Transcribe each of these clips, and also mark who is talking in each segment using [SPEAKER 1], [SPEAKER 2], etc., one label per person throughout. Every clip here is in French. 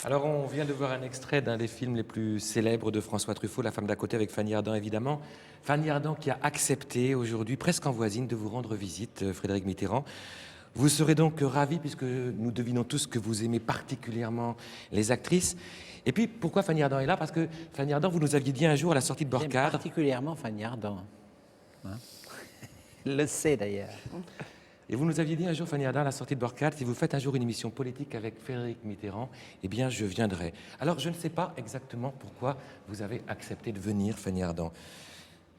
[SPEAKER 1] Alors, on vient de voir un extrait d'un des films les plus célèbres de François Truffaut, La femme d'à côté, avec Fanny Ardant, évidemment. Fanny Ardant qui a accepté aujourd'hui, presque en voisine, de vous rendre visite, Frédéric Mitterrand. Vous serez donc ravi, puisque nous devinons tous que vous aimez particulièrement les actrices. Et puis, pourquoi Fanny Ardant est là? Parce que Fanny Ardant, vous nous aviez dit un jour à la sortie de
[SPEAKER 2] J'aime
[SPEAKER 1] Borcard...
[SPEAKER 2] particulièrement Fanny Ardant. Hein? Elle le sait d'ailleurs.
[SPEAKER 1] Et vous nous aviez dit un jour, Fanny Ardant, à la sortie de Borcard, si vous faites un jour une émission politique avec Frédéric Mitterrand, eh bien, je viendrai. Alors, je ne sais pas exactement pourquoi vous avez accepté de venir, Fanny Ardant.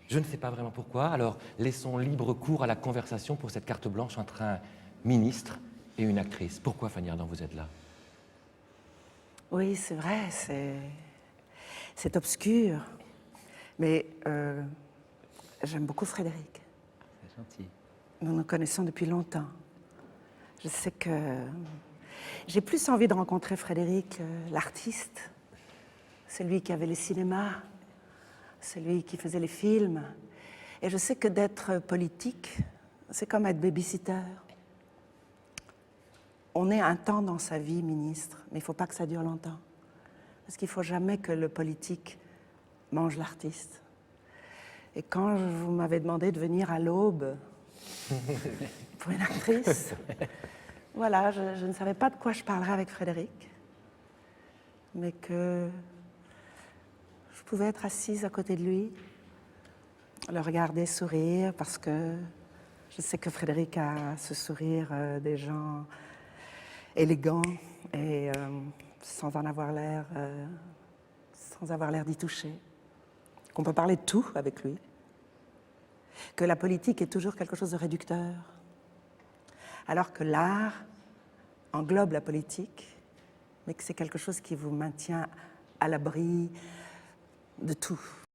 [SPEAKER 1] Je ne sais pas vraiment pourquoi. Alors, laissons libre cours à la conversation pour cette carte blanche entre un ministre et une actrice. Pourquoi, Fanny Ardant, vous êtes là?
[SPEAKER 3] Oui, c'est vrai, c'est obscur. Mais j'aime beaucoup Frédéric.
[SPEAKER 2] C'est gentil.
[SPEAKER 3] Nous nous connaissons depuis longtemps. Je sais que j'ai plus envie de rencontrer Frédéric, l'artiste, celui qui avait le cinéma, celui qui faisait les films. Et je sais que d'être politique, c'est comme être babysitter. On est un temps dans sa vie, ministre, mais il ne faut pas que ça dure longtemps. Parce qu'il ne faut jamais que le politique mange l'artiste. Et quand vous m'avez demandé de venir à l'aube pour une actrice, voilà, je ne savais pas de quoi je parlerais avec Frédéric, mais que je pouvais être assise à côté de lui, le regarder sourire, parce que je sais que Frédéric a ce sourire des gens élégants et sans avoir l'air d'y toucher, qu'on peut parler de tout avec lui, que la politique est toujours quelque chose de réducteur, alors que l'art englobe la politique, mais que c'est quelque chose qui vous maintient à l'abri de tout.